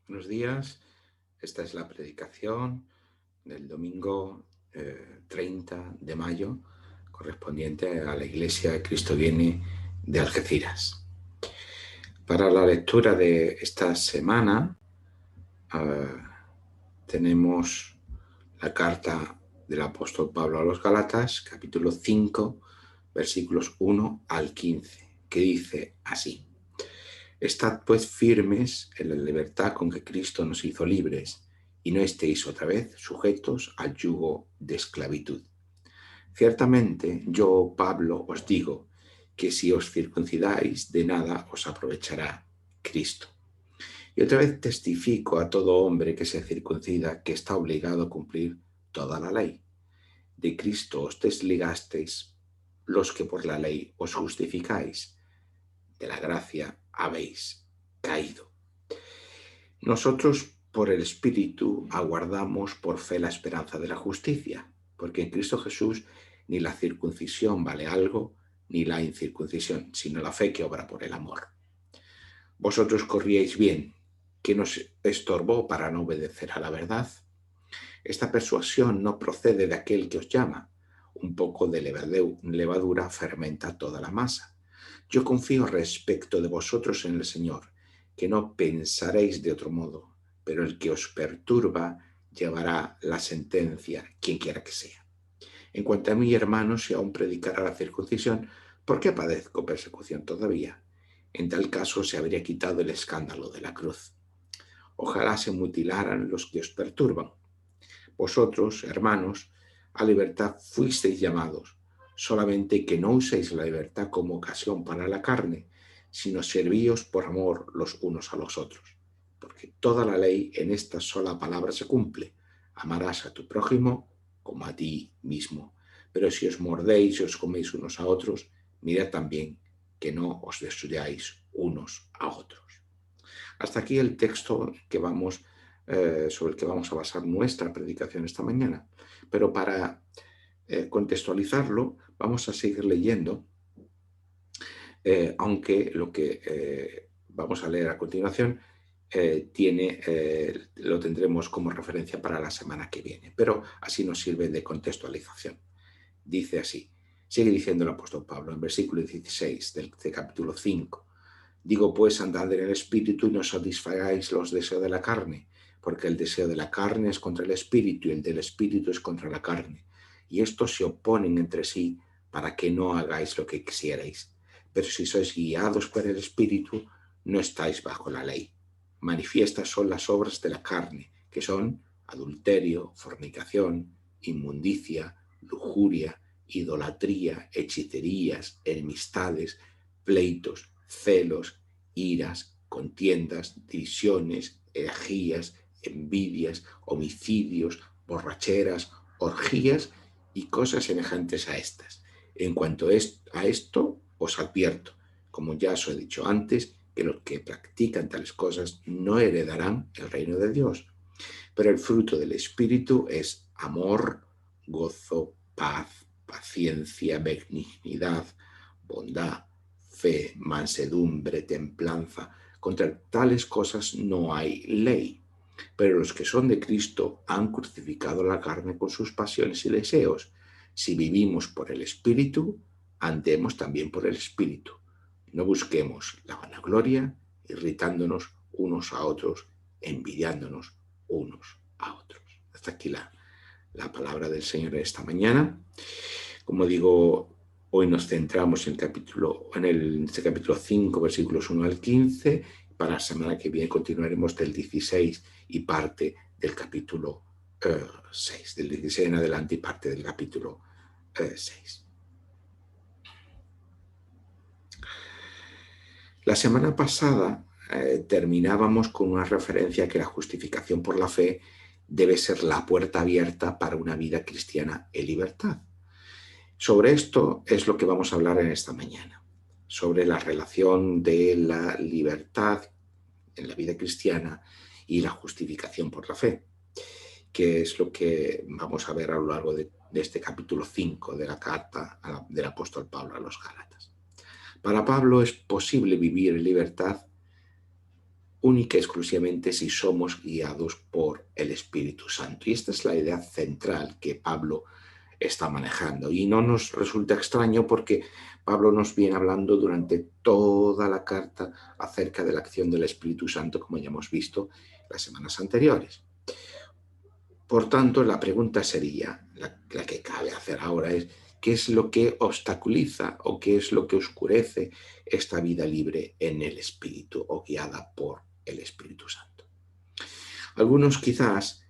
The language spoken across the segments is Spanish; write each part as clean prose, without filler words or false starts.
Buenos días, esta es la predicación del domingo 30 de mayo, correspondiente a la Iglesia de Cristo Viene de Algeciras. Para la lectura de esta semana tenemos la carta del apóstol Pablo a los Gálatas, capítulo 5, versículos 1 al 15, que dice así: Estad pues firmes en la libertad con que Cristo nos hizo libres, y no estéis otra vez sujetos al yugo de esclavitud. Ciertamente yo, Pablo, os digo que si os circuncidáis, de nada os aprovechará Cristo. Y otra vez testifico a todo hombre que se circuncida que está obligado a cumplir toda la ley. De Cristo os desligasteis los que por la ley os justificáis. De la gracia habéis caído. Nosotros por el Espíritu aguardamos por fe la esperanza de la justicia, porque en Cristo Jesús ni la circuncisión vale algo, ni la incircuncisión, sino la fe que obra por el amor. Vosotros corríais bien, que nos estorbó para no obedecer a la verdad. Esta persuasión no procede de aquel que os llama. Un poco de levadura fermenta toda la masa. Yo confío respecto de vosotros en el Señor, que no pensaréis de otro modo, pero el que os perturba llevará la sentencia, quien quiera que sea. En cuanto a mí, hermanos, si aún predicara la circuncisión, ¿por qué padezco persecución todavía? En tal caso se habría quitado el escándalo de la cruz. Ojalá se mutilaran los que os perturban. Vosotros, hermanos, a libertad fuisteis llamados, solamente que no uséis la libertad como ocasión para la carne, sino servíos por amor los unos a los otros. Porque toda la ley en esta sola palabra se cumple: amarás a tu prójimo como a ti mismo. Pero si os mordéis y os coméis unos a otros, mirad también que no os destruyáis unos a otros. Hasta aquí el texto que sobre el que vamos a basar nuestra predicación esta mañana. Pero para contextualizarlo, vamos a seguir leyendo, aunque lo que vamos a leer a continuación lo tendremos como referencia para la semana que viene, pero así nos sirve de contextualización. Dice así, sigue diciendo el apóstol Pablo en versículo 16 del capítulo 5. Digo pues, andad en el Espíritu y no satisfagáis los deseos de la carne, porque el deseo de la carne es contra el Espíritu y el del Espíritu es contra la carne. Y estos se oponen entre sí para que no hagáis lo que quisierais. Pero si sois guiados por el Espíritu, no estáis bajo la ley. Manifiestas son las obras de la carne, que son adulterio, fornicación, inmundicia, lujuria, idolatría, hechicerías, enemistades, pleitos, celos, iras, contiendas, divisiones, herejías, envidias, homicidios, borracheras, orgías y cosas semejantes a estas. En cuanto a esto, os advierto, como ya os he dicho antes, que los que practican tales cosas no heredarán el reino de Dios. Pero el fruto del Espíritu es amor, gozo, paz, paciencia, benignidad, bondad, fe, mansedumbre, templanza. Contra tales cosas no hay ley. Pero los que son de Cristo han crucificado la carne con sus pasiones y deseos. Si vivimos por el Espíritu, andemos también por el Espíritu. No busquemos la vanagloria, irritándonos unos a otros, envidiándonos unos a otros. Hasta aquí la palabra del Señor esta mañana. Como digo, hoy nos centramos en este capítulo 5, versículos 1 al 15. Para la semana que viene continuaremos del 16 y parte del capítulo 6, del 16 en adelante y parte del capítulo 6. La semana pasada terminábamos con una referencia a que la justificación por la fe debe ser la puerta abierta para una vida cristiana en libertad. Sobre esto es lo que vamos a hablar en esta mañana, sobre la relación de la libertad en la vida cristiana y la justificación por la fe, que es lo que vamos a ver a lo largo de este capítulo 5 de la carta del apóstol Pablo a los Gálatas. Para Pablo es posible vivir en libertad única y exclusivamente si somos guiados por el Espíritu Santo. Y esta es la idea central que Pablo está manejando. Y no nos resulta extraño porque Pablo nos viene hablando durante toda la carta acerca de la acción del Espíritu Santo, como ya hemos visto las semanas anteriores. Por tanto, la pregunta sería, la que cabe hacer ahora es, ¿qué es lo que obstaculiza o qué es lo que oscurece esta vida libre en el Espíritu o guiada por el Espíritu Santo? Algunos quizás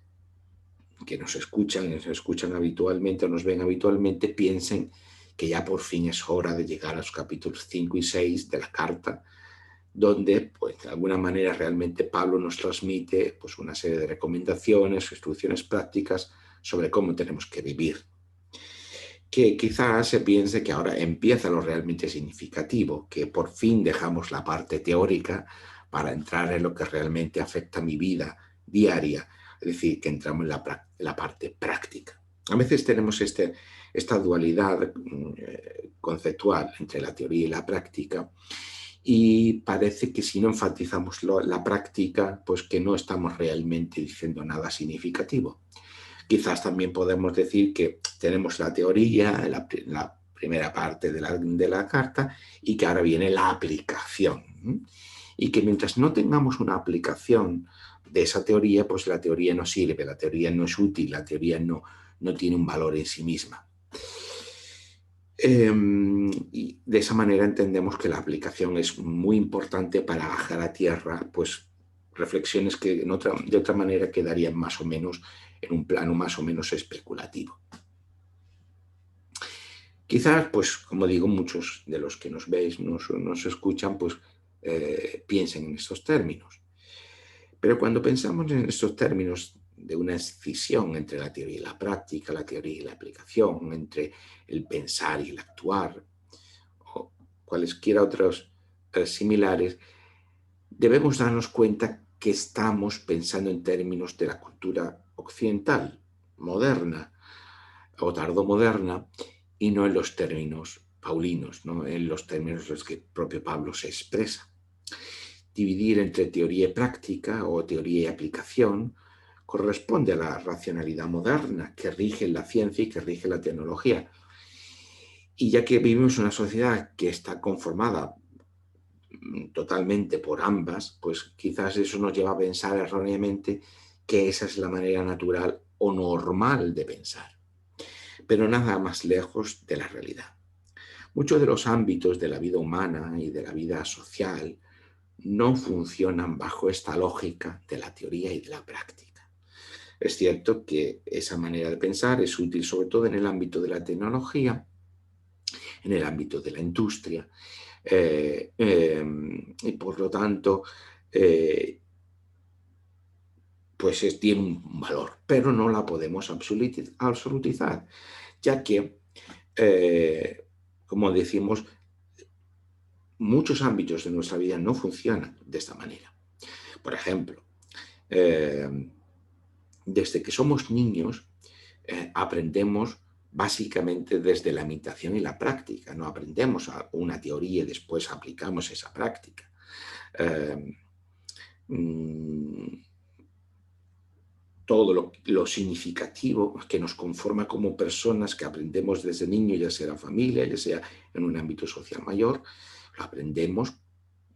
que nos escuchan habitualmente o nos ven habitualmente, piensen que ya por fin es hora de llegar a los capítulos 5 y 6 de la carta, donde pues, de alguna manera realmente Pablo nos transmite pues, una serie de recomendaciones, instrucciones prácticas sobre cómo tenemos que vivir. Que quizás se piense que ahora empieza lo realmente significativo, que por fin dejamos la parte teórica para entrar en lo que realmente afecta a mi vida diaria, es decir, que entramos en la parte práctica. A veces tenemos esta dualidad conceptual entre la teoría y la práctica, y parece que si no enfatizamos la práctica, pues que no estamos realmente diciendo nada significativo. Quizás también podemos decir que tenemos la teoría, la primera parte de la carta, y que ahora viene la aplicación. Y que mientras no tengamos una aplicación de esa teoría, pues la teoría no sirve, la teoría no es útil, la teoría no tiene un valor en sí misma. Y de esa manera entendemos que la aplicación es muy importante para bajar a tierra pues, reflexiones que de otra manera quedarían más o menos en un plano más o menos especulativo. Quizás, pues, como digo, muchos de los que nos veis, nos escuchan, pues piensen en estos términos. Pero cuando pensamos en estos términos de una escisión entre la teoría y la práctica, la teoría y la aplicación, entre el pensar y el actuar, o cualesquiera otros similares, debemos darnos cuenta que estamos pensando en términos de la cultura occidental, moderna o tardomoderna, y no en los términos paulinos, ¿no? En los términos en los que el propio Pablo se expresa. Dividir entre teoría y práctica o teoría y aplicación corresponde a la racionalidad moderna que rige la ciencia y que rige la tecnología. Y ya que vivimos en una sociedad que está conformada totalmente por ambas, pues quizás eso nos lleva a pensar erróneamente que esa es la manera natural o normal de pensar, pero nada más lejos de la realidad. Muchos de los ámbitos de la vida humana y de la vida social no funcionan bajo esta lógica de la teoría y de la práctica. Es cierto que esa manera de pensar es útil sobre todo en el ámbito de la tecnología, en el ámbito de la industria, y por lo tanto pues tiene un valor, pero no la podemos absolutizar, ya que, como decimos, muchos ámbitos de nuestra vida no funcionan de esta manera. Por ejemplo, desde que somos niños, aprendemos básicamente desde la imitación y la práctica. No aprendemos una teoría y después aplicamos esa práctica. Todo lo significativo que nos conforma como personas que aprendemos desde niños, ya sea en la familia, ya sea en un ámbito social mayor, lo aprendemos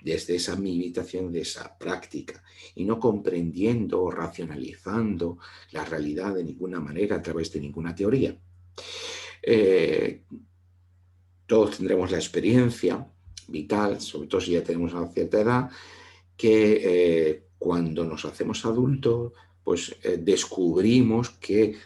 desde esa imitación, de esa práctica, y no comprendiendo o racionalizando la realidad de ninguna manera a través de ninguna teoría. Todos tendremos la experiencia vital, sobre todo si ya tenemos una cierta edad, que cuando nos hacemos adultos, pues descubrimos que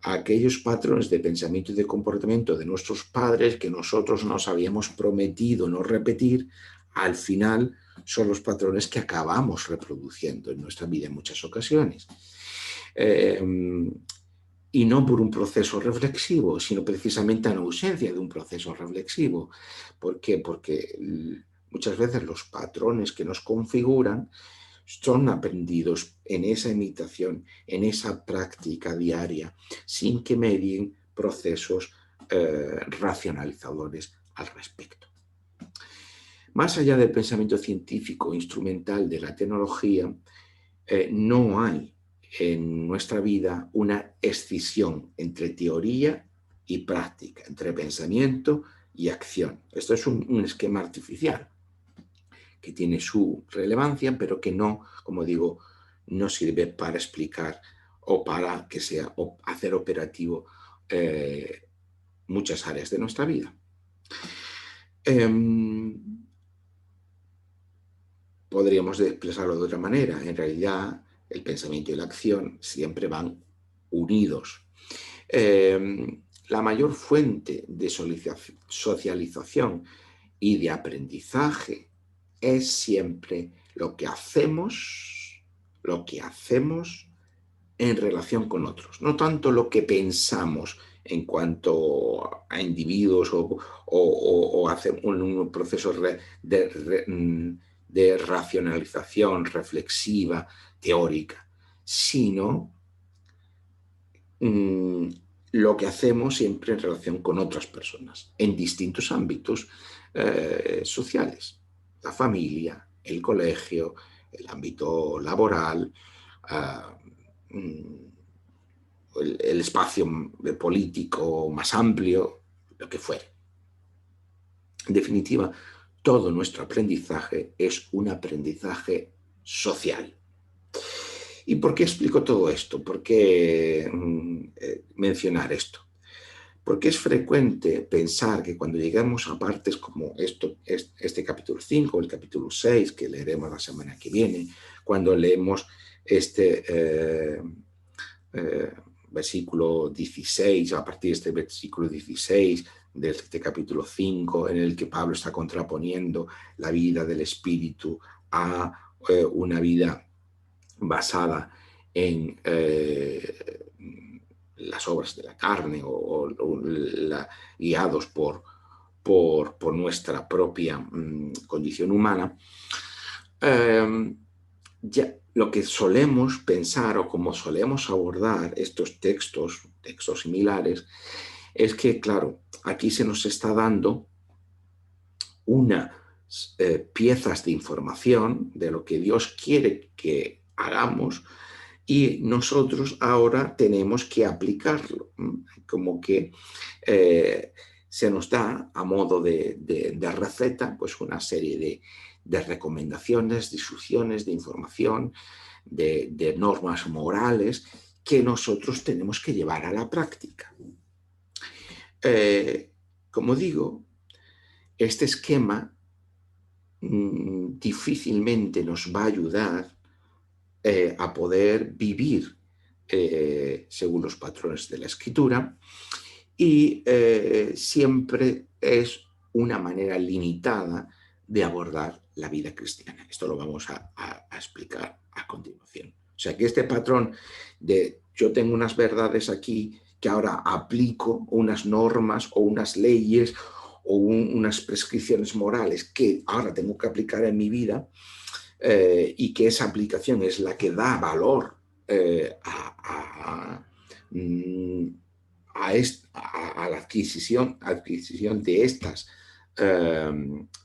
aquellos patrones de pensamiento y de comportamiento de nuestros padres que nosotros nos habíamos prometido no repetir, al final son los patrones que acabamos reproduciendo en nuestra vida en muchas ocasiones. Y no por un proceso reflexivo, sino precisamente en ausencia de un proceso reflexivo. ¿Por qué? Porque muchas veces los patrones que nos configuran son aprendidos en esa imitación, en esa práctica diaria, sin que medien procesos racionalizadores al respecto. Más allá del pensamiento científico instrumental de la tecnología, no hay en nuestra vida una escisión entre teoría y práctica, entre pensamiento y acción. Esto es un esquema artificial que tiene su relevancia, pero que no, como digo, no sirve para explicar o para que sea o hacer operativo muchas áreas de nuestra vida. Podríamos expresarlo de otra manera. En realidad, el pensamiento y la acción siempre van unidos. La mayor fuente de socialización y de aprendizaje es siempre lo que hacemos en relación con otros, no tanto lo que pensamos en cuanto a individuos o hacer un proceso de racionalización reflexiva, teórica, sino lo que hacemos siempre en relación con otras personas, en distintos ámbitos sociales, la familia, el colegio, el ámbito laboral, el espacio político más amplio, lo que fuere. En definitiva, todo nuestro aprendizaje es un aprendizaje social. ¿Y por qué explico todo esto? ¿Por qué mencionar esto? Porque es frecuente pensar que cuando lleguemos a partes como este capítulo 5 o el capítulo 6, que leeremos la semana que viene, cuando leemos este versículo 16, a partir de este versículo 16 de este capítulo 5, en el que Pablo está contraponiendo la vida del Espíritu a una vida basada en las obras de la carne guiados por nuestra propia condición humana, ya lo que solemos pensar o como solemos abordar estos textos similares, es que, claro, aquí se nos está dando unas piezas de información de lo que Dios quiere que hagamos y nosotros ahora tenemos que aplicarlo, como que se nos da a modo de receta pues una serie de recomendaciones, de instrucciones, de información, de normas morales que nosotros tenemos que llevar a la práctica. Como digo, este esquema difícilmente nos va a ayudar a poder vivir según los patrones de la Escritura y siempre es una manera limitada de abordar la vida cristiana. Esto lo vamos a explicar a continuación. O sea que este patrón de yo tengo unas verdades aquí que ahora aplico unas normas o unas leyes o unas prescripciones morales que ahora tengo que aplicar en mi vida, y que esa aplicación es la que da valor a la adquisición de estas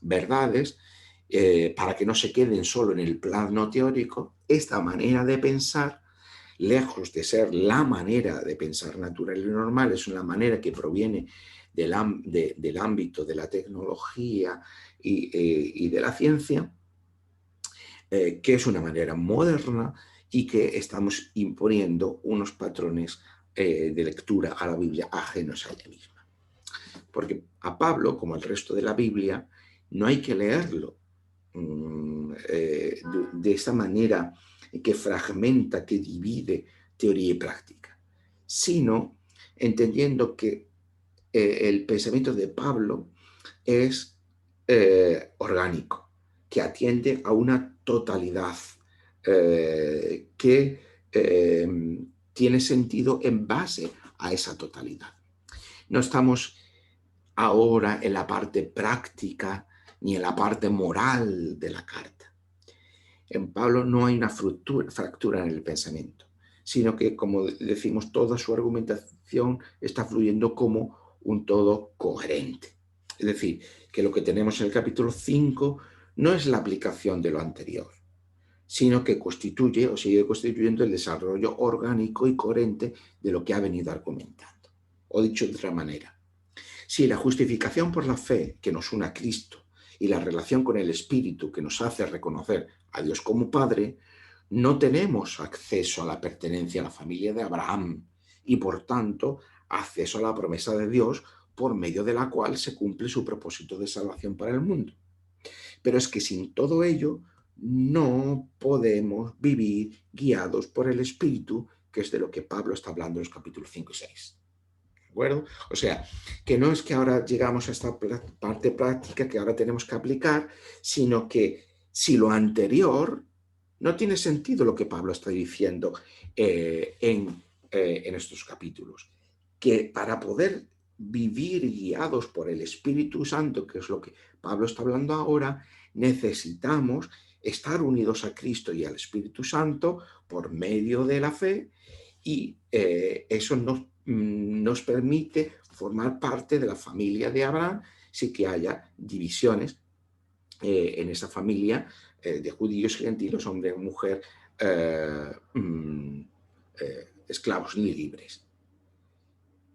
verdades, para que no se queden solo en el plano teórico. Esta manera de pensar, lejos de ser la manera de pensar natural y normal, es una manera que proviene del ámbito de la tecnología y de la ciencia, que es una manera moderna y que estamos imponiendo unos patrones de lectura a la Biblia ajenos a ella misma. Porque a Pablo, como al resto de la Biblia, no hay que leerlo de esta manera que fragmenta, que divide teoría y práctica, sino entendiendo que el pensamiento de Pablo es orgánico, que atiende a una totalidad que tiene sentido en base a esa totalidad. No estamos ahora en la parte práctica ni en la parte moral de la carta. En Pablo no hay una fractura en el pensamiento, sino que, como decimos, toda su argumentación está fluyendo como un todo coherente. Es decir, que lo que tenemos en el capítulo 5 no es la aplicación de lo anterior, sino que constituye o sigue constituyendo el desarrollo orgánico y coherente de lo que ha venido argumentando. O dicho de otra manera, si la justificación por la fe que nos une a Cristo y la relación con el Espíritu que nos hace reconocer a Dios como Padre, no tenemos acceso a la pertenencia a la familia de Abraham y, por tanto, acceso a la promesa de Dios por medio de la cual se cumple su propósito de salvación para el mundo. Pero es que sin todo ello no podemos vivir guiados por el Espíritu, que es de lo que Pablo está hablando en los capítulos 5 y 6. ¿De acuerdo? O sea, que no es que ahora llegamos a esta parte práctica que ahora tenemos que aplicar, sino que si lo anterior no tiene sentido lo que Pablo está diciendo en estos capítulos, que para poder vivir guiados por el Espíritu Santo, que es lo que Pablo está hablando ahora, necesitamos estar unidos a Cristo y al Espíritu Santo por medio de la fe, y eso nos permite formar parte de la familia de Abraham, sin que haya divisiones en esa familia de judíos y gentiles, hombre o mujer, esclavos ni libres.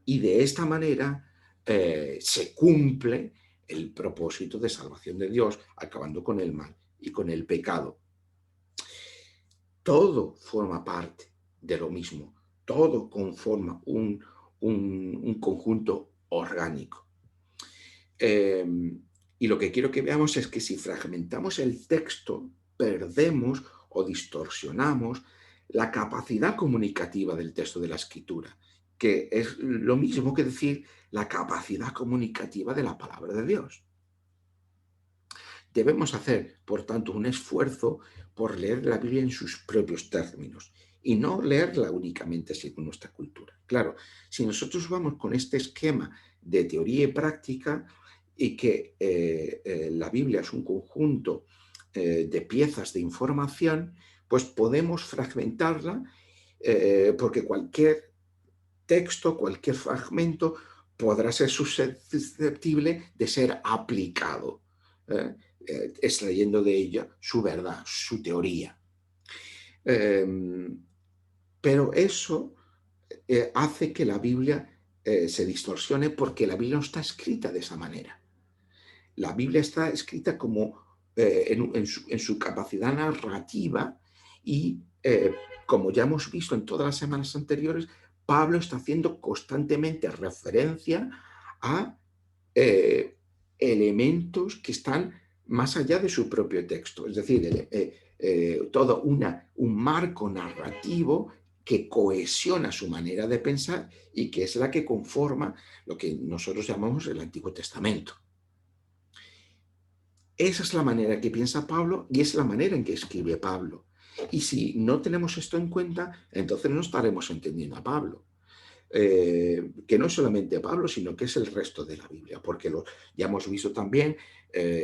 Y de esta manera se cumple el propósito de salvación de Dios, acabando con el mal y con el pecado. Todo forma parte de lo mismo, todo conforma un conjunto orgánico. Y lo que quiero que veamos es que si fragmentamos el texto, perdemos o distorsionamos la capacidad comunicativa del texto de la Escritura, que es lo mismo que decir la capacidad comunicativa de la palabra de Dios. Debemos hacer, por tanto, un esfuerzo por leer la Biblia en sus propios términos y no leerla únicamente según nuestra cultura. Claro, si nosotros vamos con este esquema de teoría y práctica y que la Biblia es un conjunto de piezas de información, pues podemos fragmentarla porque cualquier texto, cualquier fragmento podrá ser susceptible de ser aplicado, extrayendo de ella su verdad, su teoría. Pero eso hace que la Biblia se distorsione porque la Biblia no está escrita de esa manera. La Biblia está escrita como en su capacidad narrativa y como ya hemos visto en todas las semanas anteriores, Pablo está haciendo constantemente referencia a elementos que están más allá de su propio texto, es decir, todo un marco narrativo que cohesiona su manera de pensar y que es la que conforma lo que nosotros llamamos el Antiguo Testamento. Esa es la manera que piensa Pablo y es la manera en que escribe Pablo. Y si no tenemos esto en cuenta, entonces no estaremos entendiendo a Pablo. Que no es solamente Pablo, sino que es el resto de la Biblia, porque ya hemos visto también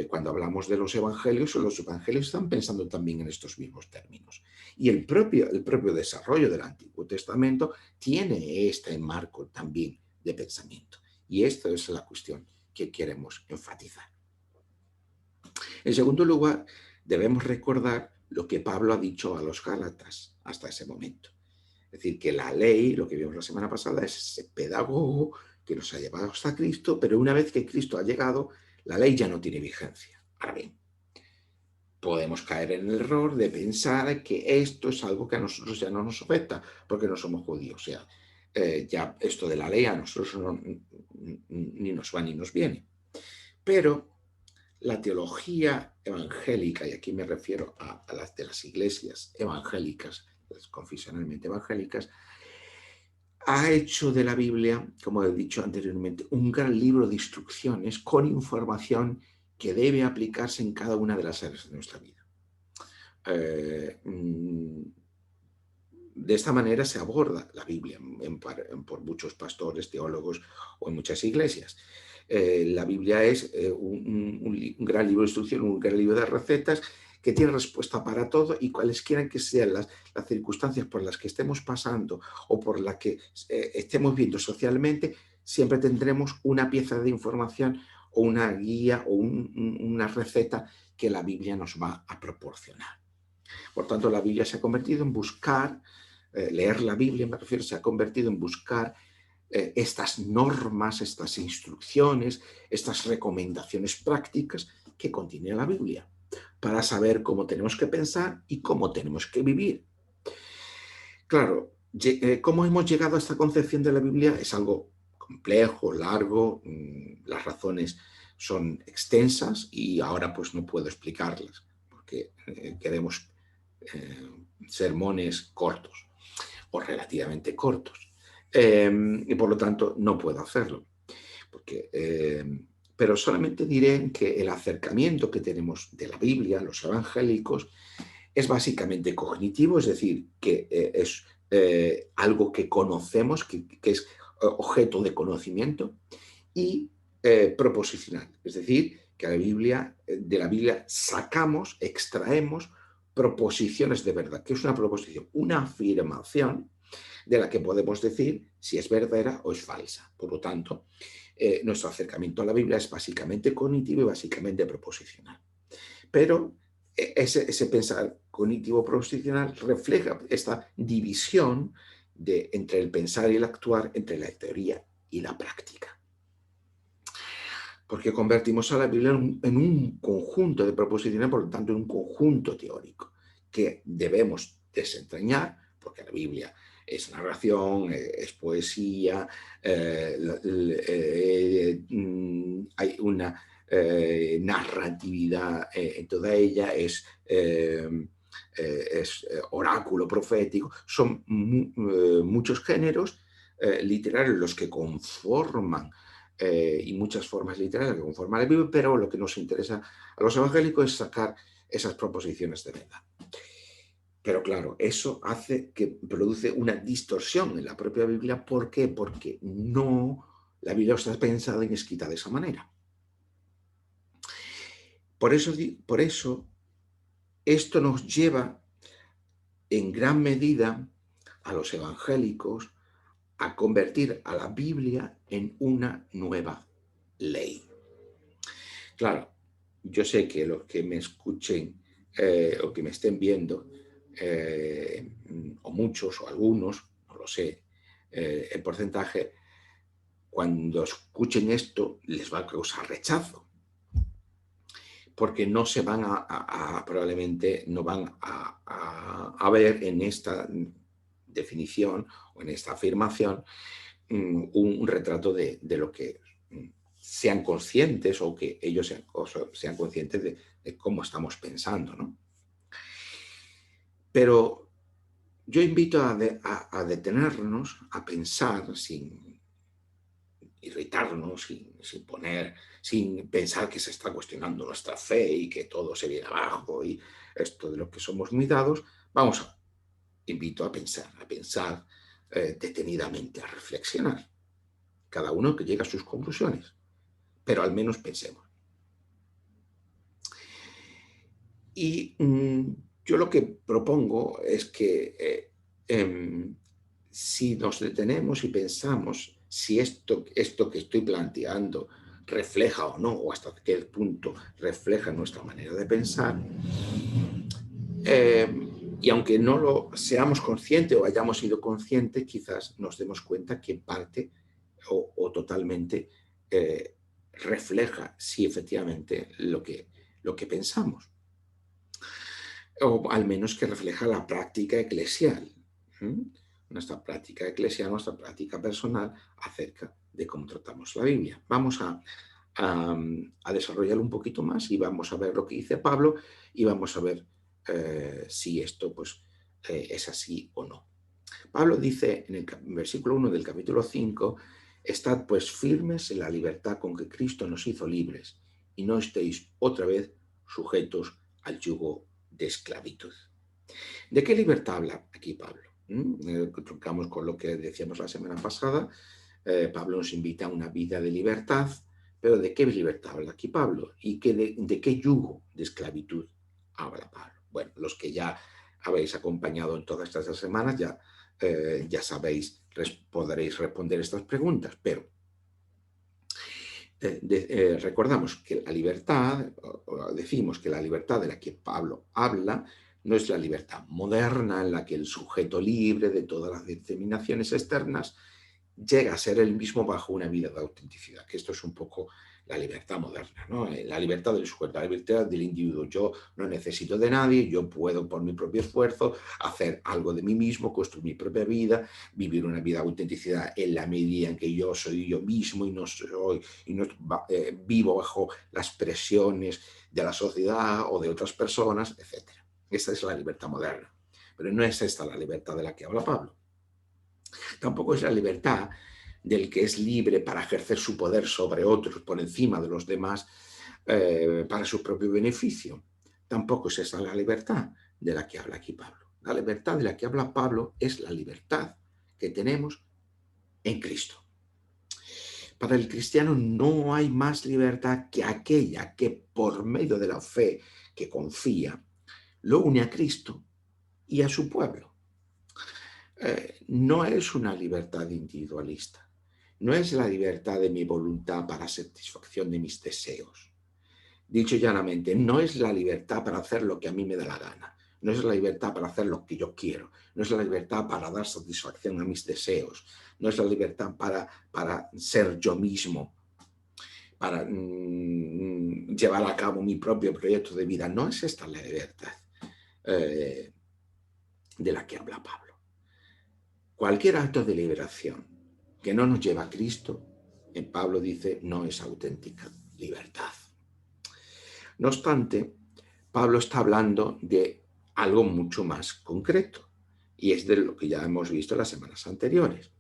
cuando hablamos de los evangelios están pensando también en estos mismos términos. Y el propio desarrollo del Antiguo Testamento tiene este marco también de pensamiento. Y esta es la cuestión que queremos enfatizar. En segundo lugar, debemos recordar lo que Pablo ha dicho a los Gálatas hasta ese momento. Es decir, que la ley, lo que vimos la semana pasada, es ese pedagogo que nos ha llevado hasta Cristo, pero una vez que Cristo ha llegado, la ley ya no tiene vigencia. Ahora bien, podemos caer en el error de pensar que esto es algo que a nosotros ya no nos afecta, porque no somos judíos. O sea, ya esto de la ley a nosotros ni nos va ni nos viene. Pero la teología evangélica, y aquí me refiero a las de las iglesias evangélicas, las confesionalmente evangélicas, ha hecho de la Biblia, como he dicho anteriormente, un gran libro de instrucciones con información que debe aplicarse en cada una de las áreas de nuestra vida. De esta manera se aborda la Biblia por muchos pastores, teólogos o en muchas iglesias. La Biblia es un gran libro de instrucción, un gran libro de recetas que tiene respuesta para todo, y cualesquiera que sean las circunstancias por las que estemos pasando o por las que estemos viendo socialmente, siempre tendremos una pieza de información o una guía o una receta que la Biblia nos va a proporcionar. Por tanto, la Biblia se ha convertido en buscar, leer la Biblia, me refiero, se ha convertido en buscar estas normas, estas instrucciones, estas recomendaciones prácticas que contiene la Biblia, para saber cómo tenemos que pensar y cómo tenemos que vivir. Claro, cómo hemos llegado a esta concepción de la Biblia es algo complejo, largo, las razones son extensas y ahora pues no puedo explicarlas porque queremos sermones cortos o relativamente cortos y por lo tanto no puedo hacerlo. Pero solamente diré que el acercamiento que tenemos de la Biblia, los evangélicos, es básicamente cognitivo, es decir, que es algo que conocemos, que es objeto de conocimiento, y proposicional, es decir, que de la Biblia sacamos, extraemos proposiciones de verdad. ¿Qué es una proposición? Una afirmación de la que podemos decir si es verdadera o es falsa. Por lo tanto, nuestro acercamiento a la Biblia es básicamente cognitivo y básicamente proposicional. Pero ese pensar cognitivo proposicional refleja esta división entre el pensar y el actuar, entre la teoría y la práctica. Porque convertimos a la Biblia en un conjunto de proposiciones, por lo tanto, en un conjunto teórico que debemos desentrañar, porque la Biblia es narración, es poesía, hay una narratividad en toda ella, es oráculo profético, son muchos géneros literarios los que conforman y muchas formas literarias que conforman la Biblia, pero lo que nos interesa a los evangélicos es sacar esas proposiciones de verdad. Pero claro, eso hace que produce una distorsión en la propia Biblia. ¿Por qué? Porque la Biblia está pensada y escrita de esa manera. Por eso esto nos lleva en gran medida a los evangélicos a convertir a la Biblia en una nueva ley. Claro, yo sé que los que me escuchen o que me estén viendo, o muchos o algunos, no lo sé, el porcentaje, cuando escuchen esto les va a causar rechazo, porque no se van probablemente no van a ver en esta definición o en esta afirmación un retrato de lo que sean conscientes o que ellos sean conscientes de cómo estamos pensando, ¿no? Pero yo invito a detenernos, a pensar sin irritarnos, sin pensar que se está cuestionando nuestra fe y que todo se viene abajo y esto de lo que somos muy dados. Invito a pensar detenidamente, a reflexionar. Cada uno que llegue a sus conclusiones, pero al menos pensemos. Y yo lo que propongo es que si nos detenemos y pensamos si esto que estoy planteando refleja o no, o hasta qué punto refleja nuestra manera de pensar, y aunque no lo seamos conscientes o hayamos sido conscientes, quizás nos demos cuenta que parte o totalmente refleja si efectivamente lo que pensamos, o al menos que refleja la práctica eclesial, nuestra práctica eclesial, nuestra práctica personal acerca de cómo tratamos la Biblia. Vamos a desarrollar un poquito más y vamos a ver lo que dice Pablo y vamos a ver si esto pues, es así o no. Pablo dice en el versículo 1 del capítulo 5, estad pues firmes en la libertad con que Cristo nos hizo libres y no estéis otra vez sujetos al yugo de esclavitud. ¿De qué libertad habla aquí Pablo? Truncamos con lo que decíamos la semana pasada. Pablo nos invita a una vida de libertad, pero ¿de qué libertad habla aquí Pablo? ¿Y de qué yugo de esclavitud habla Pablo? Bueno, los que ya habéis acompañado en todas estas semanas ya sabéis, podréis responder estas preguntas, pero recordamos que la libertad, decimos que la libertad de la que Pablo habla, no es la libertad moderna en la que el sujeto libre de todas las determinaciones externas llega a ser el mismo bajo una vida de autenticidad, que esto es un poco la libertad moderna, ¿no? La libertad del sujeto, la libertad del individuo. Yo no necesito de nadie, yo puedo por mi propio esfuerzo hacer algo de mí mismo, construir mi propia vida, vivir una vida de autenticidad en la medida en que yo soy yo mismo y no vivo bajo las presiones de la sociedad o de otras personas, etc. Esta es la libertad moderna. Pero no es esta la libertad de la que habla Pablo. Tampoco es la libertad del que es libre para ejercer su poder sobre otros por encima de los demás para su propio beneficio. Tampoco es esa la libertad de la que habla aquí Pablo. La libertad de la que habla Pablo es la libertad que tenemos en Cristo. Para el cristiano no hay más libertad que aquella que por medio de la fe que confía lo une a Cristo y a su pueblo. No es una libertad individualista, no es la libertad de mi voluntad para satisfacción de mis deseos. Dicho llanamente, no es la libertad para hacer lo que a mí me da la gana, no es la libertad para hacer lo que yo quiero, no es la libertad para dar satisfacción a mis deseos, no es la libertad para ser yo mismo, para llevar a cabo mi propio proyecto de vida. No es esta la libertad de la que habla Pablo. Cualquier acto de liberación que no nos lleva a Cristo, en Pablo dice, no es auténtica libertad. No obstante, Pablo está hablando de algo mucho más concreto, y es de lo que ya hemos visto en las semanas anteriores.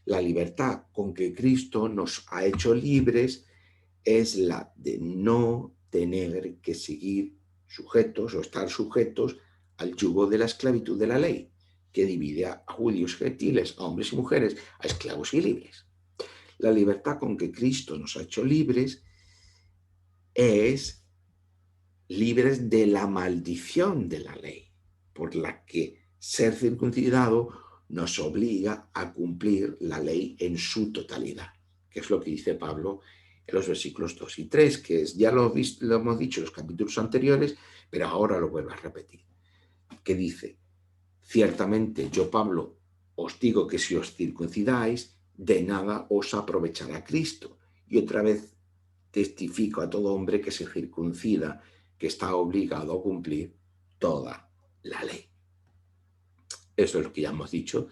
La libertad con que Cristo nos ha hecho libres es la de no tener que seguir sujetos o estar sujetos al yugo de la esclavitud de la ley, que divide a judíos y gentiles, a hombres y mujeres, a esclavos y libres. La libertad con que Cristo nos ha hecho libres es libres de la maldición de la ley, por la que ser circuncidado nos obliga a cumplir la ley en su totalidad, que es lo que dice Pablo en los versículos 2 y 3, que es, ya lo hemos dicho en los capítulos anteriores, pero ahora lo vuelvo a repetir, que dice, ciertamente yo, Pablo, os digo que si os circuncidáis, de nada os aprovechará Cristo. Y otra vez testifico a todo hombre que se circuncida, que está obligado a cumplir toda la ley. Eso es lo que ya hemos dicho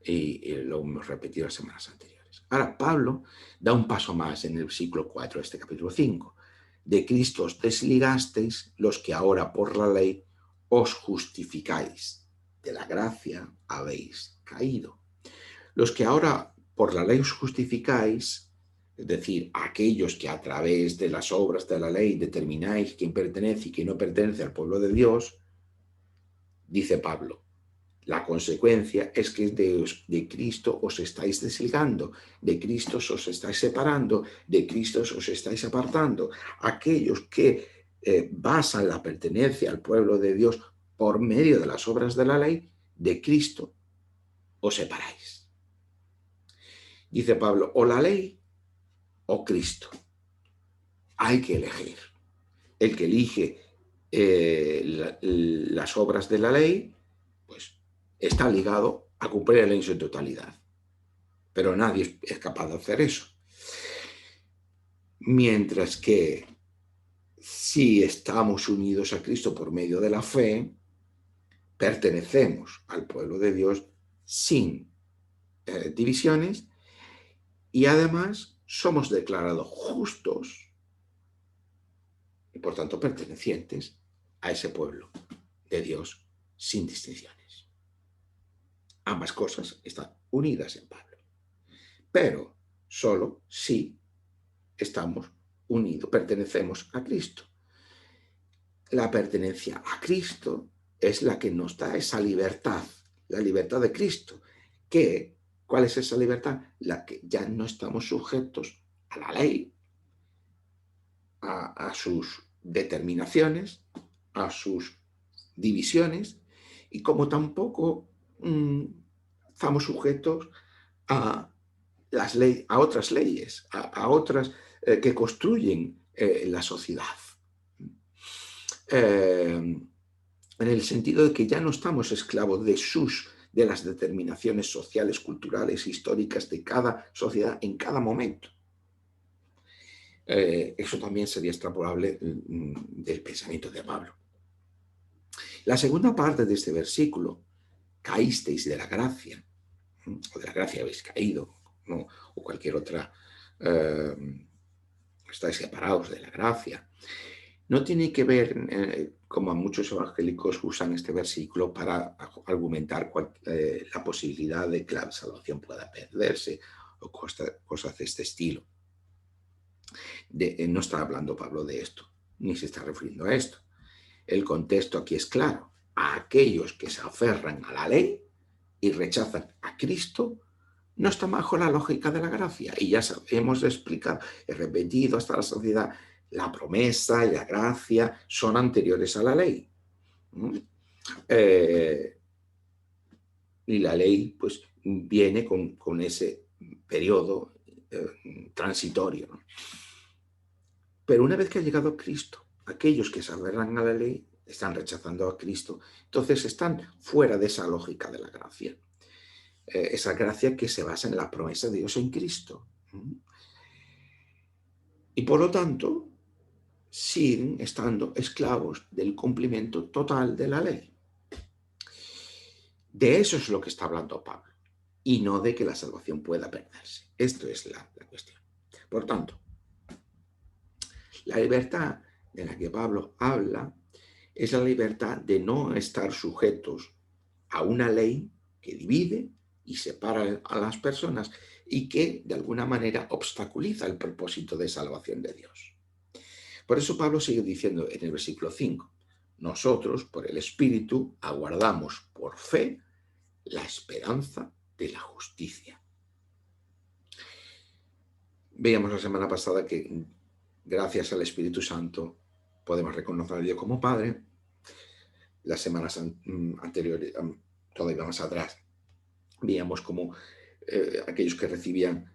y lo hemos repetido las semanas anteriores. Ahora, Pablo da un paso más en el versículo 4 de este capítulo 5. De Cristo os desligasteis los que ahora por la ley os justificáis. De la gracia habéis caído. Los que ahora por la ley os justificáis, es decir, aquellos que a través de las obras de la ley determináis quién pertenece y quién no pertenece al pueblo de Dios, dice Pablo, la consecuencia es que de Cristo os estáis desligando, de Cristo os estáis separando, de Cristo os estáis apartando. Aquellos que basan la pertenencia al pueblo de Dios por medio de las obras de la ley, de Cristo os separáis. Dice Pablo, o la ley o Cristo. Hay que elegir. El que elige las obras de la ley, pues está ligado a cumplir la ley en su totalidad. Pero nadie es capaz de hacer eso. Mientras que si estamos unidos a Cristo por medio de la fe, pertenecemos al pueblo de Dios sin divisiones y además somos declarados justos y por tanto pertenecientes a ese pueblo de Dios sin distinciones. Ambas cosas están unidas en Pablo, pero solo si estamos unidos, pertenecemos a Cristo. La pertenencia a Cristo es la que nos da esa libertad, la libertad de Cristo. ¿Cuál es esa libertad? La que ya no estamos sujetos a la ley, a sus determinaciones, a sus divisiones, y como tampoco estamos sujetos a otras leyes, a otras que construyen la sociedad. En el sentido de que ya no estamos esclavos de las determinaciones sociales, culturales, históricas de cada sociedad en cada momento. Eso también sería extrapolable del pensamiento de Pablo. La segunda parte de este versículo, caísteis de la gracia, o de la gracia habéis caído, ¿no? O cualquier otra, estáis separados de la gracia. No tiene que ver, como muchos evangélicos usan este versículo para argumentar la posibilidad de que la salvación pueda perderse o cosas de este estilo. No está hablando Pablo de esto, ni se está refiriendo a esto. El contexto aquí es claro. A aquellos que se aferran a la ley y rechazan a Cristo, no está bajo la lógica de la gracia. Y ya hemos explicado, he repetido hasta la saciedad, la promesa y la gracia son anteriores a la ley. Y la ley pues viene con ese periodo transitorio, ¿no? Pero una vez que ha llegado Cristo, aquellos que se aferran a la ley están rechazando a Cristo, entonces están fuera de esa lógica de la gracia. Esa gracia que se basa en la promesa de Dios en Cristo. Y por lo tanto, siguen estando esclavos del cumplimiento total de la ley. De eso es lo que está hablando Pablo, y no de que la salvación pueda perderse. Esto es la cuestión. Por tanto, la libertad de la que Pablo habla es la libertad de no estar sujetos a una ley que divide y separa a las personas y que de alguna manera obstaculiza el propósito de salvación de Dios. Por eso Pablo sigue diciendo en el versículo 5, nosotros por el Espíritu aguardamos por fe la esperanza de la justicia. Veíamos la semana pasada que gracias al Espíritu Santo podemos reconocer a Dios como Padre. Las semanas anteriores, todavía más atrás, veíamos cómo aquellos que recibían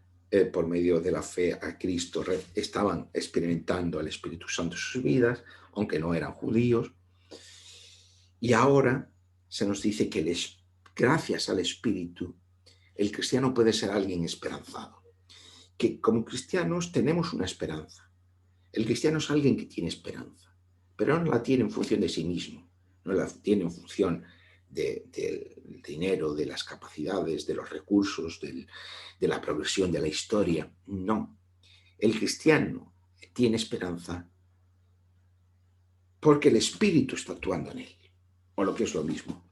por medio de la fe a Cristo estaban experimentando al Espíritu Santo en sus vidas, aunque no eran judíos. Y ahora se nos dice que gracias al Espíritu el cristiano puede ser alguien esperanzado, que como cristianos tenemos una esperanza. El cristiano es alguien que tiene esperanza, pero no la tiene en función de sí mismo, no la tiene en función del dinero, de las capacidades, de los recursos, de la progresión de la historia. No. El cristiano tiene esperanza porque el Espíritu está actuando en él, o lo que es lo mismo.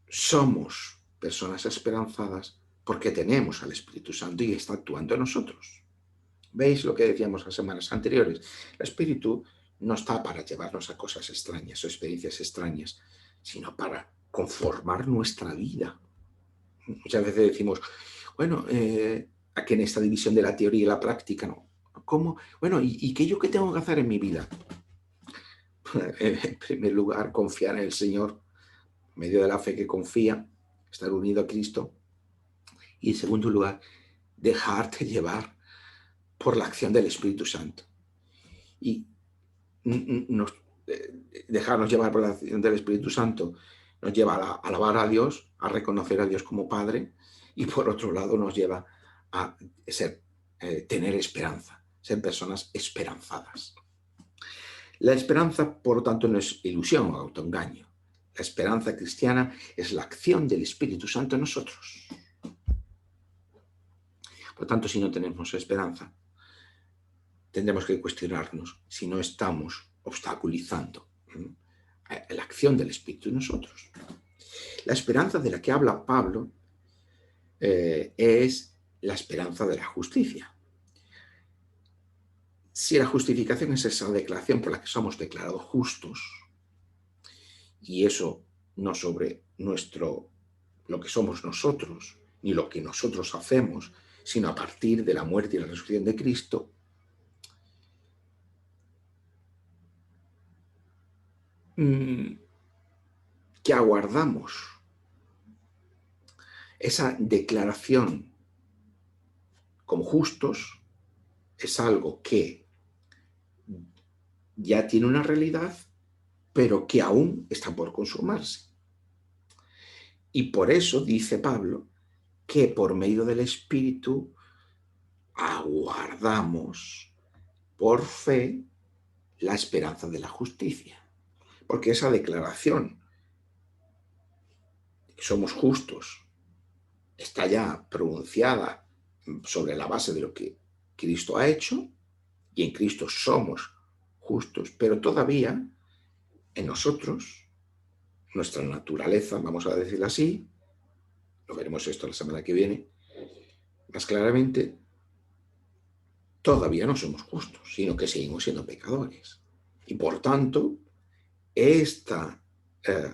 Somos personas esperanzadas porque tenemos al Espíritu Santo y está actuando en nosotros. ¿Veis lo que decíamos las semanas anteriores? El Espíritu no está para llevarnos a cosas extrañas o experiencias extrañas, sino para conformar nuestra vida. Muchas veces decimos, bueno, aquí en esta división de la teoría y la práctica, ¿no? ¿Cómo? Bueno, ¿y qué yo qué tengo que hacer en mi vida? En primer lugar, confiar en el Señor, en medio de la fe que confía, estar unido a Cristo. Y en segundo lugar, dejarte llevar por la acción del Espíritu Santo. Y dejarnos llevar por la acción del Espíritu Santo nos lleva a alabar a Dios, a reconocer a Dios como Padre, y por otro lado nos lleva a tener esperanza, ser personas esperanzadas. La esperanza, por lo tanto, no es ilusión o autoengaño. La esperanza cristiana es la acción del Espíritu Santo en nosotros. Por tanto, si no tenemos esperanza, tendremos que cuestionarnos si no estamos obstaculizando la acción del Espíritu en nosotros. La esperanza de la que habla Pablo es la esperanza de la justicia. Si la justificación es esa declaración por la que somos declarados justos, y eso no sobre lo que somos nosotros, ni lo que nosotros hacemos, sino a partir de la muerte y la resurrección de Cristo, que aguardamos esa declaración como justos es algo que ya tiene una realidad, pero que aún está por consumarse. Y por eso dice Pablo que por medio del Espíritu aguardamos por fe la esperanza de la justicia. Porque esa declaración de que somos justos está ya pronunciada sobre la base de lo que Cristo ha hecho, y en Cristo somos justos, pero todavía en nosotros, nuestra naturaleza, vamos a decirlo así, lo veremos esto la semana que viene, más claramente, todavía no somos justos, sino que seguimos siendo pecadores. Y por tanto, esta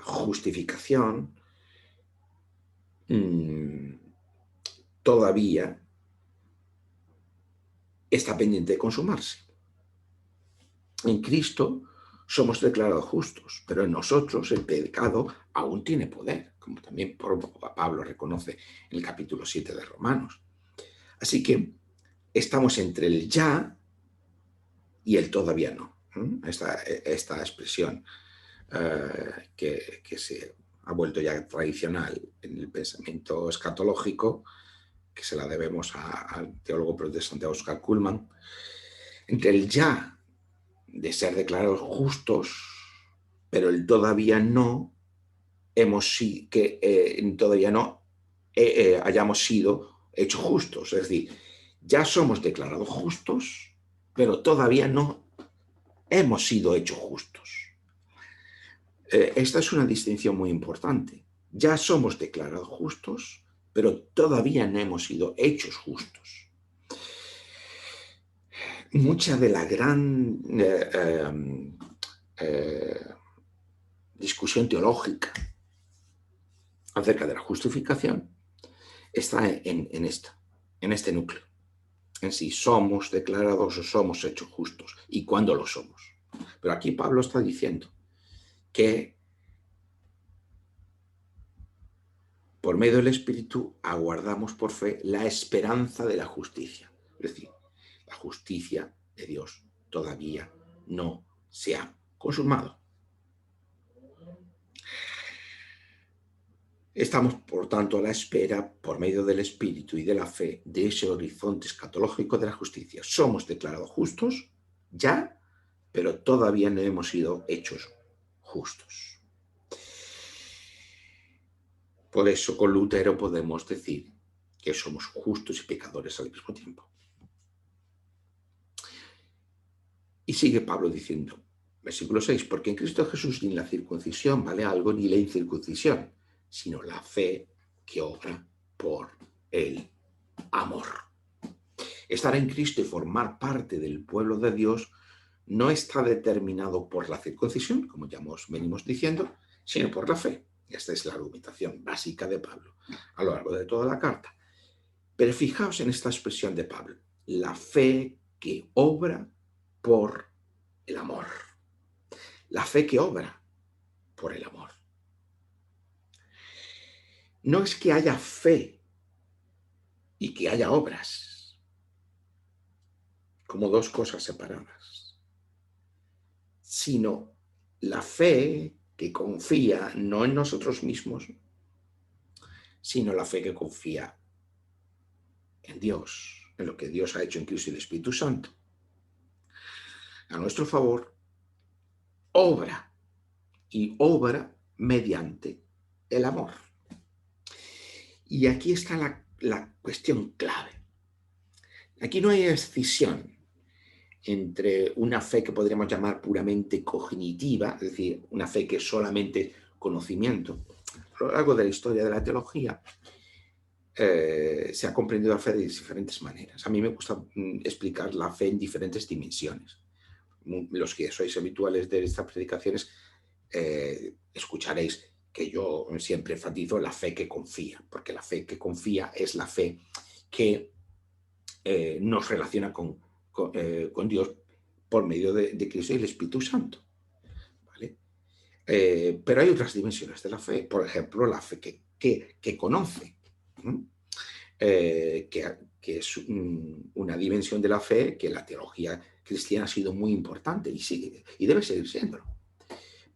justificación todavía está pendiente de consumarse. En Cristo somos declarados justos, pero en nosotros el pecado aún tiene poder, como también Pablo reconoce en el capítulo 7 de Romanos. Así que estamos entre el ya y el todavía no. Esta expresión que se ha vuelto ya tradicional en el pensamiento escatológico, que se la debemos al teólogo protestante Oscar Cullmann, entre el ya de ser declarados justos, pero el todavía no todavía no hayamos sido hechos justos. Es decir, ya somos declarados justos, pero todavía no hemos sido hechos justos. Esta es una distinción muy importante. Ya somos declarados justos, pero todavía no hemos sido hechos justos. Mucha de la gran discusión teológica acerca de la justificación está en este núcleo, en si somos declarados o somos hechos justos y cuándo lo somos. Pero aquí Pablo está diciendo que por medio del Espíritu aguardamos por fe la esperanza de la justicia. Es decir, la justicia de Dios todavía no se ha consumado. Estamos, por tanto, a la espera, por medio del Espíritu y de la fe, de ese horizonte escatológico de la justicia. Somos declarados justos ya, pero todavía no hemos sido hechos justos. Por eso con Lutero podemos decir que somos justos y pecadores al mismo tiempo. Y sigue Pablo diciendo, versículo 6, porque en Cristo Jesús ni la circuncisión vale algo ni la incircuncisión, sino la fe que obra por el amor. Estar en Cristo y formar parte del pueblo de Dios no está determinado por la circuncisión, como ya venimos diciendo, sino por la fe. Esta es la argumentación básica de Pablo a lo largo de toda la carta. Pero fijaos en esta expresión de Pablo, la fe que obra por el amor. La fe que obra por el amor. No es que haya fe y que haya obras, como dos cosas separadas, sino la fe que confía no en nosotros mismos, sino la fe que confía en Dios, en lo que Dios ha hecho en Cristo y el Espíritu Santo. A nuestro favor, obra y obra mediante el amor. Y aquí está la cuestión clave. Aquí no hay escisión entre una fe que podríamos llamar puramente cognitiva, es decir, una fe que es solamente conocimiento. A lo largo de la historia de la teología se ha comprendido la fe de diferentes maneras. A mí me gusta explicar la fe en diferentes dimensiones. Los que sois habituales de estas predicaciones escucharéis que yo siempre enfatizo la fe que confía, porque la fe que confía es la fe que nos relaciona con Dios por medio de Cristo y el Espíritu Santo. ¿Vale? Pero hay otras dimensiones de la fe, por ejemplo, la fe que conoce, que que es una dimensión de la fe que la teología cristiana ha sido muy importante y debe seguir siéndolo.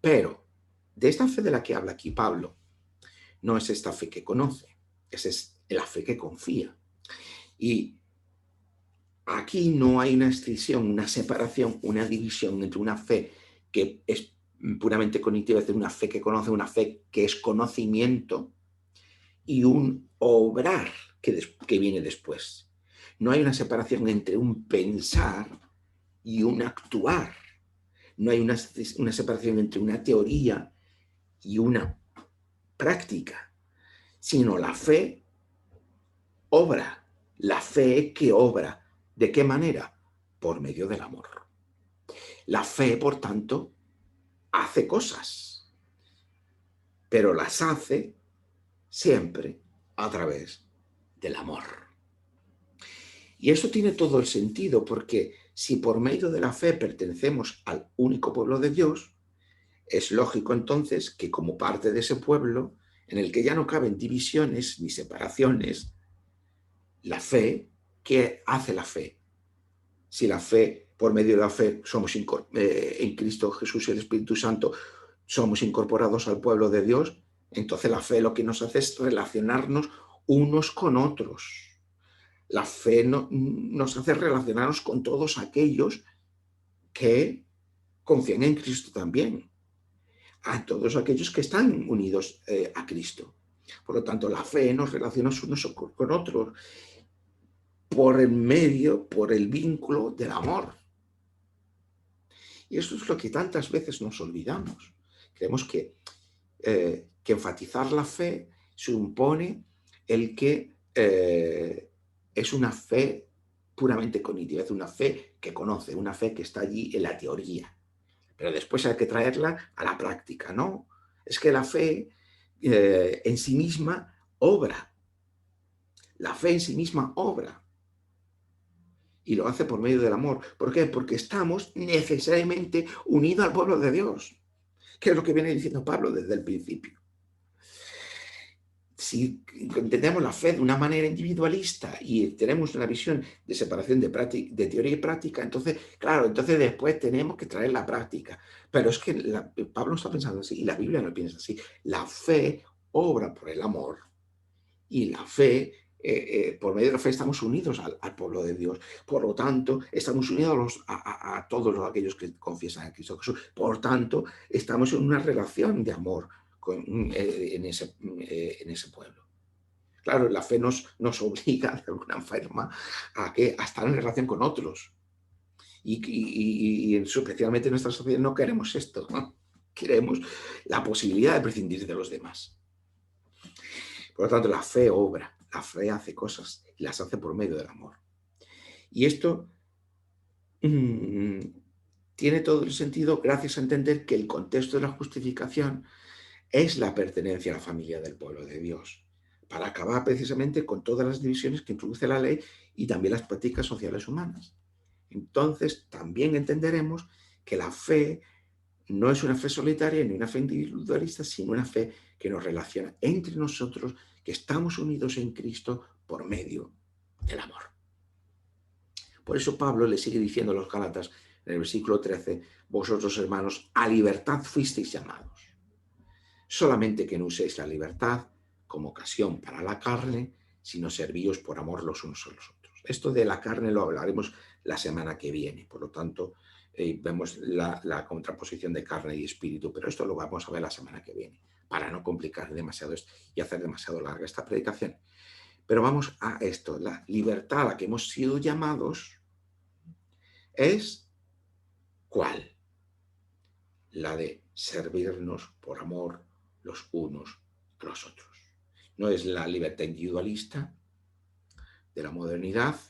Pero de esta fe de la que habla aquí Pablo, no es esta fe que conoce, es la fe que confía. Y aquí no hay una escisión, una separación, una división entre una fe que es puramente cognitiva, es decir, una fe que conoce, una fe que es conocimiento, y un obrar que viene después. No hay una separación entre un pensar y un actuar. No hay una separación entre una teoría y una práctica, sino la fe obra. La fe que obra. ¿De qué manera? Por medio del amor. La fe, por tanto, hace cosas, pero las hace siempre a través del amor. Y eso tiene todo el sentido, porque si por medio de la fe pertenecemos al único pueblo de Dios, es lógico entonces que como parte de ese pueblo, en el que ya no caben divisiones ni separaciones, la fe, ¿qué hace la fe? Si la fe, por medio de la fe, somos en Cristo Jesús y el Espíritu Santo, somos incorporados al pueblo de Dios, entonces la fe lo que nos hace es relacionarnos unos con otros. La fe nos hace relacionarnos con todos aquellos que confían en Cristo también, a todos aquellos que están unidos a Cristo. Por lo tanto, la fe nos relaciona unos con otros por el medio, por el vínculo del amor. Y eso es lo que tantas veces nos olvidamos. Creemos que enfatizar la fe supone el que es una fe puramente cognitiva, es una fe que conoce, una fe que está allí en la teoría. Pero después hay que traerla a la práctica, ¿no? Es que la fe en sí misma obra. La fe en sí misma obra. Y lo hace por medio del amor. ¿Por qué? Porque estamos necesariamente unidos al pueblo de Dios, que es lo que viene diciendo Pablo desde el principio. Si entendemos la fe de una manera individualista y tenemos una visión de separación de teoría y práctica, entonces, claro, entonces después tenemos que traer la práctica. Pero es que Pablo no está pensando así y la Biblia no piensa así. La fe obra por el amor y la fe, por medio de la fe estamos unidos al pueblo de Dios. Por lo tanto, estamos unidos a todos aquellos que confiesan a Cristo Jesús. Por tanto, estamos en una relación de amor en ese pueblo. Claro, la fe nos obliga de alguna forma a estar en relación con otros. Y especialmente en nuestra sociedad no queremos esto, ¿no? Queremos la posibilidad de prescindir de los demás. Por lo tanto, la fe obra, la fe hace cosas y las hace por medio del amor. Y esto tiene todo el sentido gracias a entender que el contexto de la justificación es la pertenencia a la familia del pueblo de Dios, para acabar precisamente con todas las divisiones que introduce la ley y también las prácticas sociales humanas. Entonces, también entenderemos que la fe no es una fe solitaria ni una fe individualista, sino una fe que nos relaciona entre nosotros, que estamos unidos en Cristo por medio del amor. Por eso Pablo le sigue diciendo a los Gálatas en el versículo 13, vosotros hermanos, a libertad fuisteis llamados. Solamente que no uséis la libertad como ocasión para la carne, sino servíos por amor los unos a los otros. Esto de la carne lo hablaremos la semana que viene, por lo tanto, vemos la contraposición de carne y espíritu, pero esto lo vamos a ver la semana que viene, para no complicar demasiado esto y hacer demasiado larga esta predicación. Pero vamos a esto, la libertad a la que hemos sido llamados es ¿cuál? La de servirnos por amor los unos a los otros. No es la libertad individualista de la modernidad,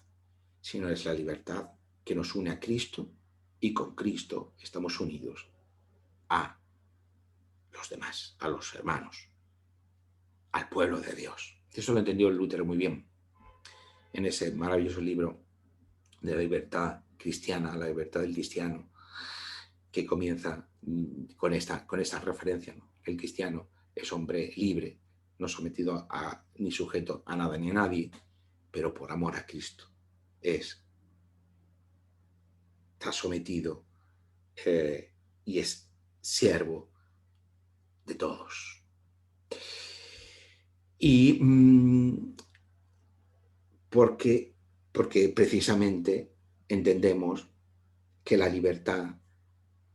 sino es la libertad que nos une a Cristo y con Cristo estamos unidos a los demás, a los hermanos, al pueblo de Dios. Eso lo entendió Lutero muy bien en ese maravilloso libro de la libertad cristiana, la libertad del cristiano, que comienza con esta referencia, ¿no? El cristiano es hombre libre, no sometido ni sujeto a nada ni a nadie, pero por amor a Cristo. Está sometido y es siervo de todos. Y porque precisamente entendemos que la libertad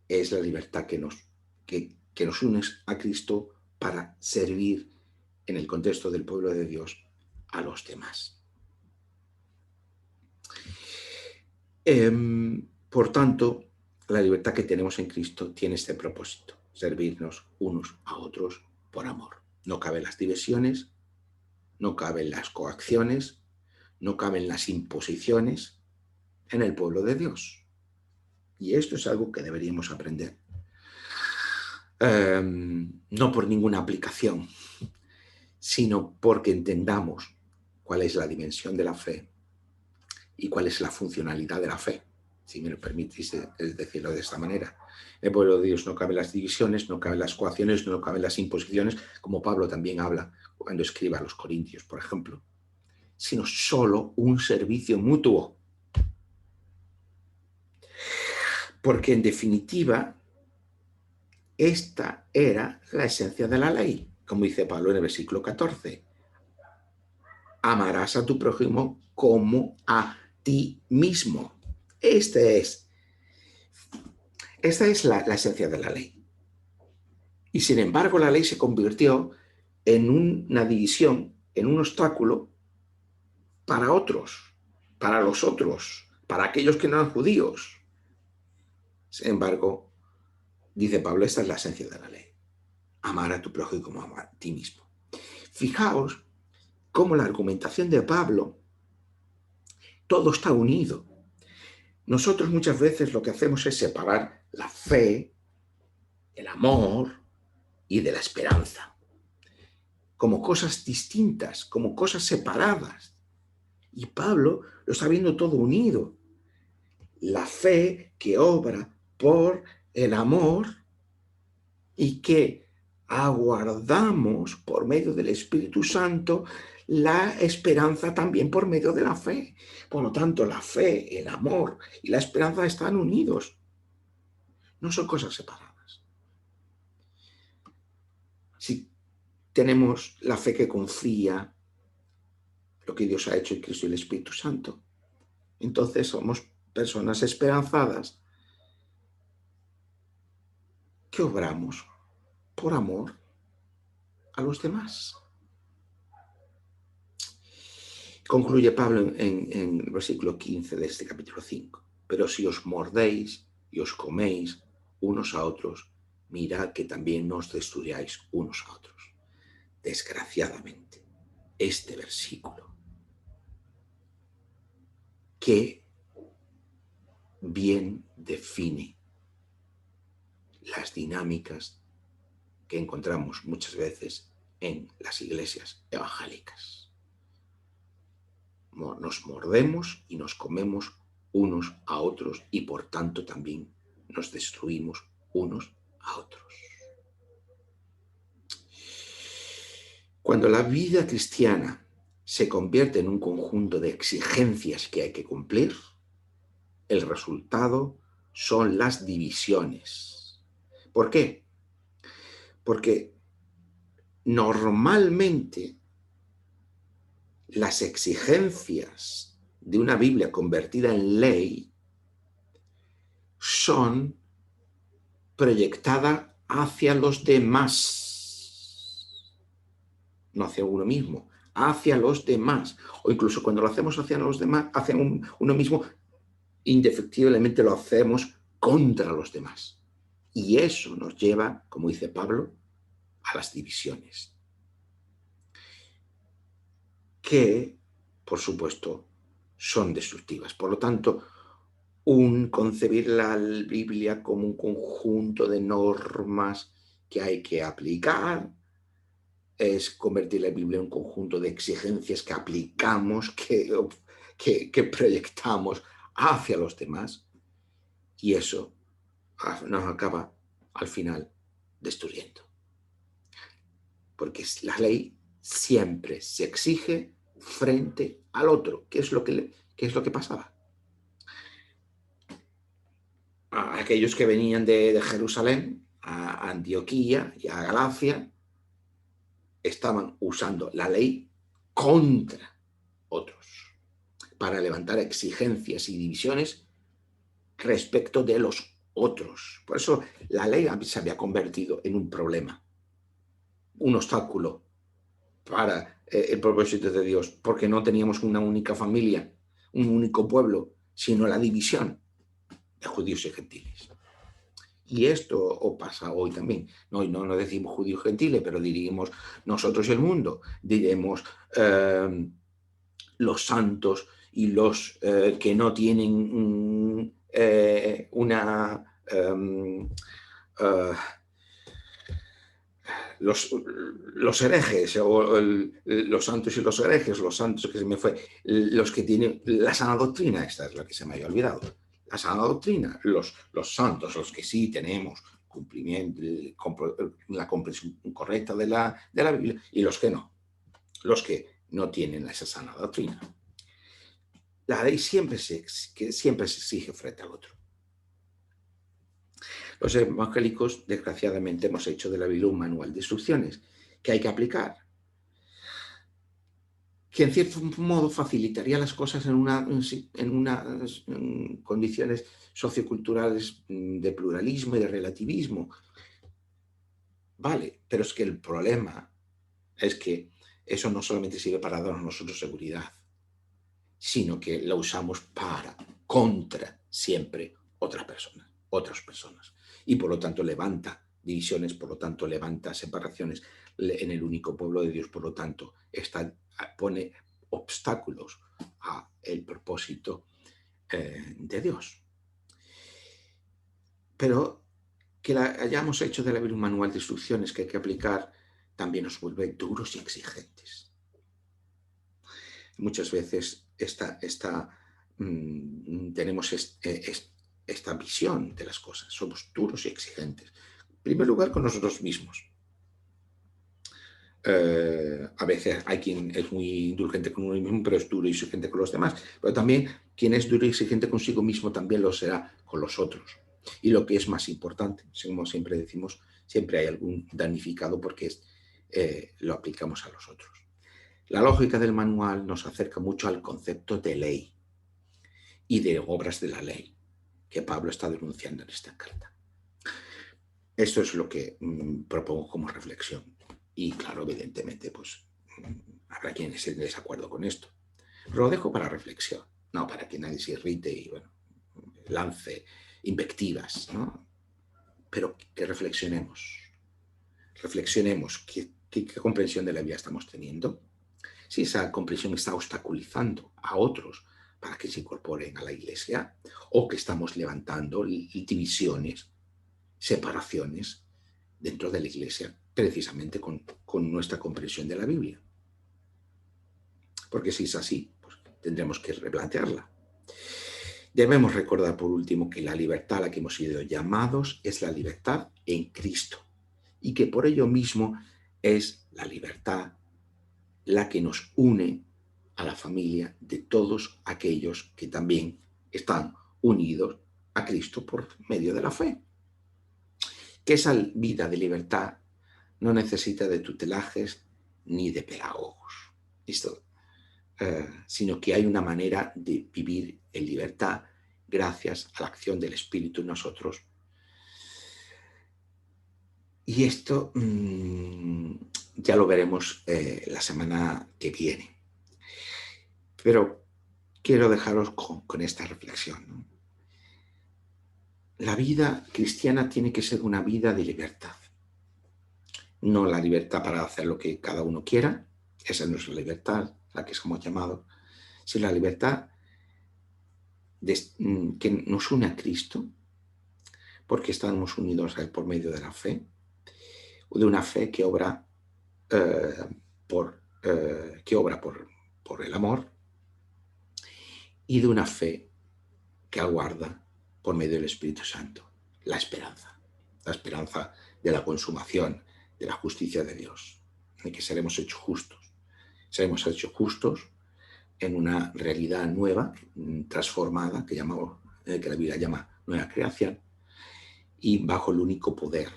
es la libertad que nos une a Cristo para servir en el contexto del pueblo de Dios a los demás. Por tanto, la libertad que tenemos en Cristo tiene este propósito: servirnos unos a otros por amor. No caben las divisiones, no caben las coacciones, no caben las imposiciones en el pueblo de Dios. Y esto es algo que deberíamos aprender. No por ninguna aplicación, sino porque entendamos cuál es la dimensión de la fe y cuál es la funcionalidad de la fe, si me lo permitís decirlo de esta manera. En el pueblo de Dios no caben las divisiones, no caben las coacciones, no caben las imposiciones, como Pablo también habla cuando escribe a los Corintios, por ejemplo, sino solo un servicio mutuo. Porque en definitiva, esta era la esencia de la ley, como dice Pablo en el versículo 14. Amarás a tu prójimo como a ti mismo. Esta es la esencia de la ley. Y sin embargo, la ley se convirtió en una división, en un obstáculo para otros, para los otros, para aquellos que no eran judíos. Sin embargo, dice Pablo, esta es la esencia de la ley: amar a tu prójimo como a ti mismo. Fijaos cómo la argumentación de Pablo, todo está unido. Nosotros muchas veces lo que hacemos es separar la fe, el amor y de la esperanza, como cosas distintas, como cosas separadas. Y Pablo lo está viendo todo unido. La fe que obra por el amor y que aguardamos por medio del Espíritu Santo la esperanza también por medio de la fe. Por lo tanto, la fe, el amor y la esperanza están unidos. No son cosas separadas. Si tenemos la fe que confía lo que Dios ha hecho en Cristo y el Espíritu Santo, entonces somos personas esperanzadas que obramos por amor a los demás. Concluye Pablo en el versículo 15 de este capítulo 5. Pero si os mordéis y os coméis unos a otros, mirad que también no os destruyáis unos a otros. Desgraciadamente, este versículo, que bien define las dinámicas que encontramos muchas veces en las iglesias evangélicas. Nos mordemos y nos comemos unos a otros y por tanto también nos destruimos unos a otros. Cuando la vida cristiana se convierte en un conjunto de exigencias que hay que cumplir, el resultado son las divisiones. ¿Por qué? Porque normalmente las exigencias de una Biblia convertida en ley son proyectadas hacia los demás, no hacia uno mismo, hacia los demás. O incluso cuando lo hacemos hacia los demás, hacia uno mismo, indefectiblemente lo hacemos contra los demás. Y eso nos lleva, como dice Pablo, a las divisiones, que, por supuesto, son destructivas. Por lo tanto, concebir la Biblia como un conjunto de normas que hay que aplicar es convertir la Biblia en un conjunto de exigencias que aplicamos, que proyectamos hacia los demás, y eso nos acaba al final destruyendo. Porque la ley siempre se exige frente al otro. ¿Qué es lo que pasaba? A aquellos que venían de Jerusalén a Antioquía y a Galacia estaban usando la ley contra otros para levantar exigencias y divisiones respecto de los otros. Por eso la ley se había convertido en un problema, un obstáculo para el propósito de Dios, porque no teníamos una única familia, un único pueblo, sino la división de judíos y gentiles. Y esto pasa hoy también. No decimos judíos gentiles, pero diríamos nosotros y el mundo. Diremos los santos y los que no tienen una... los herejes, o los santos y los herejes, los santos que se me fue, los que tienen la sana doctrina, esta es la que se me había olvidado. La sana doctrina, los santos, los que sí tenemos cumplimiento, la comprensión correcta de la Biblia, y los que no tienen esa sana doctrina. La ley siempre se exige frente al otro. Los evangélicos, desgraciadamente, hemos hecho de la Biblia un manual de instrucciones que hay que aplicar, que en cierto modo facilitaría las cosas en unas condiciones socioculturales de pluralismo y de relativismo. Vale, pero es que el problema es que eso no solamente sirve para darnos nosotros seguridad, sino que lo usamos contra siempre otras personas. Y por lo tanto levanta divisiones, por lo tanto levanta separaciones en el único pueblo de Dios, por lo tanto pone obstáculos al propósito de Dios. Pero que hayamos hecho de la Biblia un manual de instrucciones que hay que aplicar también nos vuelve duros y exigentes. Muchas veces tenemos esta visión de las cosas. Somos duros y exigentes. En primer lugar, con nosotros mismos. A veces hay quien es muy indulgente con uno mismo, pero es duro y exigente con los demás. Pero también quien es duro y exigente consigo mismo también lo será con los otros. Y lo que es más importante, como siempre decimos, siempre hay algún damnificado porque lo aplicamos a los otros. La lógica del manual nos acerca mucho al concepto de ley y de obras de la ley que Pablo está denunciando en esta carta. Esto es lo que propongo como reflexión. Y claro, evidentemente, pues habrá quienes estén en desacuerdo con esto. Pero lo dejo para reflexión, no para que nadie se irrite y lance invectivas, ¿no? Pero que reflexionemos. Reflexionemos qué comprensión de la vida estamos teniendo. Si esa comprensión está obstaculizando a otros para que se incorporen a la Iglesia, o que estamos levantando divisiones, separaciones dentro de la Iglesia, precisamente con nuestra comprensión de la Biblia. Porque si es así, pues tendremos que replantearla. Debemos recordar, por último, que la libertad a la que hemos sido llamados es la libertad en Cristo, y que por ello mismo es la libertad la que nos une a la familia de todos aquellos que también están unidos a Cristo por medio de la fe. Que esa vida de libertad no necesita de tutelajes ni de pedagogos, sino que hay una manera de vivir en libertad gracias a la acción del Espíritu en nosotros. Y esto ya lo veremos la semana que viene. Pero quiero dejaros con esta reflexión, ¿no? La vida cristiana tiene que ser una vida de libertad. No la libertad para hacer lo que cada uno quiera, esa no es la libertad, la que somos llamados, sino la libertad que nos une a Cristo, porque estamos unidos a Él por medio de la fe, o de una fe que obra por el amor, y de una fe que aguarda por medio del Espíritu Santo la esperanza de la consumación de la justicia de Dios, de que seremos hechos justos Seremos hechos justos en una realidad nueva, transformada, que la Biblia llama nueva creación, y bajo el único poder,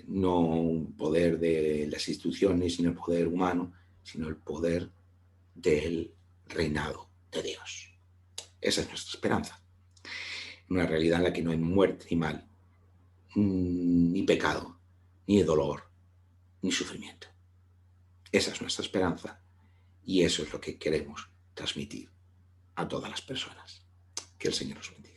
no un poder de las instituciones, sino el poder humano, sino el poder del reinado de Dios. Esa es nuestra esperanza. Una realidad en la que no hay muerte ni mal, ni pecado, ni dolor, ni sufrimiento. Esa es nuestra esperanza y eso es lo que queremos transmitir a todas las personas. Que el Señor os bendiga.